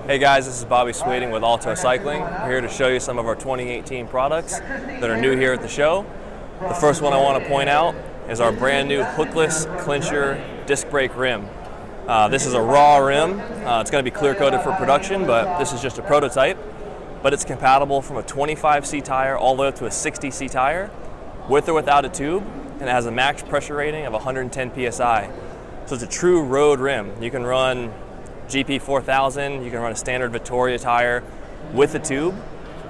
Hey guys, this is Bobby Sweeting with Alto Cycling. We're here to show you some of our 2018 products that are new here at the show. The first one I want to point out is our brand new Hookless Clincher disc brake rim. This is a raw rim. It's going to be clear coated for production, but this is just a prototype. But it's compatible from a 25C tire all the way up to a 60C tire, with or without a tube, and it has a max pressure rating of 110 PSI. So it's a true road rim. You can run GP 4000, you can run a standard Vittoria tire with a tube,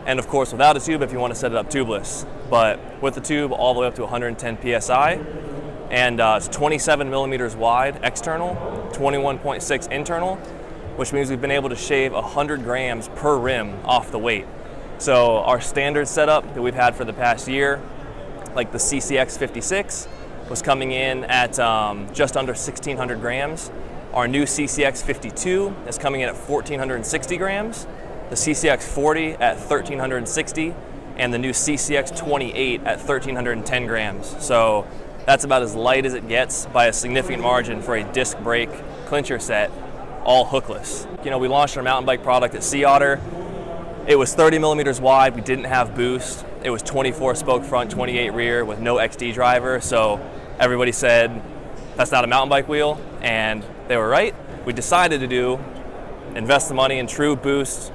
and of course without a tube if you want to set it up tubeless. But with the tube, all the way up to 110 PSI, and it's 27 millimeters wide external, 21.6 internal, which means we've been able to shave 100 grams per rim off the weight. So our standard setup that we've had for the past year, like the CCX 56, was coming in at just under 1,600 grams. Our new CCX 52 is coming in at 1,460 grams, the CCX 40 at 1,360, and the new CCX 28 at 1,310 grams. So that's about as light as it gets by a significant margin for a disc brake clincher set, all hookless. You know, we launched our mountain bike product at Sea Otter. It was 30 millimeters wide, we didn't have boost. It was 24 spoke front, 28 rear with no XD driver. So everybody said, that's not a mountain bike wheel, and they were right. We decided to invest the money in true boost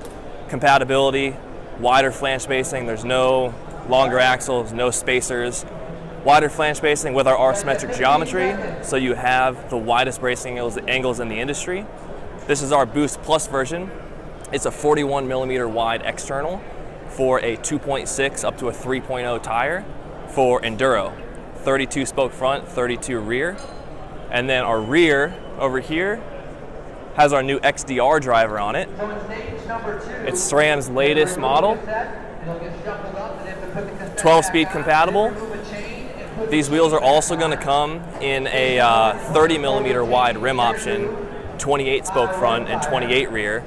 compatibility, wider flange spacing. There's no longer axles, no spacers. Wider flange spacing with our R-symmetric geometry, so you have the widest bracing angles in the industry. This is our Boost Plus version. It's a 41 millimeter wide external for a 2.6 up to a 3.0 tire for enduro. 32 spoke front, 32 rear. And then our rear over here has our new XDR driver on it. It's SRAM's latest model, 12-speed compatible. These wheels are also going to come in a 30 millimeter wide rim option, 28 spoke front and 28 rear,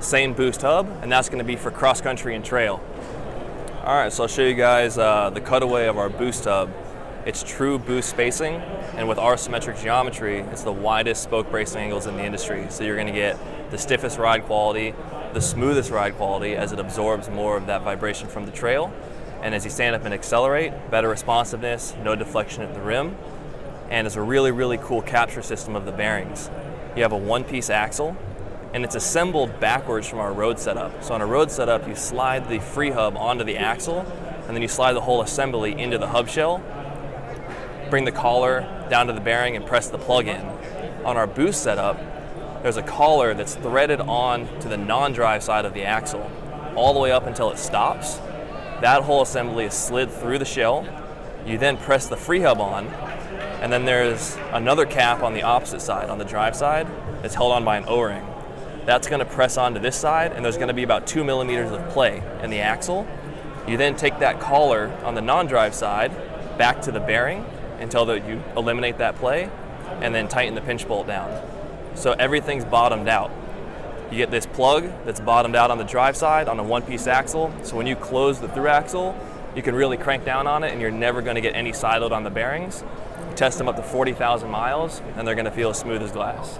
same boost hub, and that's going to be for cross country and trail. All right, so I'll show you guys the cutaway of our boost hub. It's true boost spacing, and with our symmetric geometry, it's the widest spoke bracing angles in the industry. So you're going to get the stiffest ride quality, the smoothest ride quality as it absorbs more of that vibration from the trail. And as you stand up and accelerate, better responsiveness, no deflection at the rim, and it's a really, really cool capture system of the bearings. You have a one-piece axle, and it's assembled backwards from our road setup. So on a road setup, you slide the free hub onto the axle, and then you slide the whole assembly into the hub shell, bring the collar down to the bearing and press the plug in. On our boost setup, there's a collar that's threaded on to the non-drive side of the axle, all the way up until it stops. That whole assembly is slid through the shell. You then press the free hub on, and then there's another cap on the opposite side, on the drive side, that's held on by an O-ring. That's gonna press onto this side, and there's gonna be about 2 millimeters of play in the axle. You then take that collar on the non-drive side back to the bearing until you eliminate that play, and then tighten the pinch bolt down. So everything's bottomed out. You get this plug that's bottomed out on the drive side on a one-piece axle, so when you close the through axle, you can really crank down on it and you're never gonna get any side load on the bearings. You test them up to 40,000 miles and they're gonna feel as smooth as glass.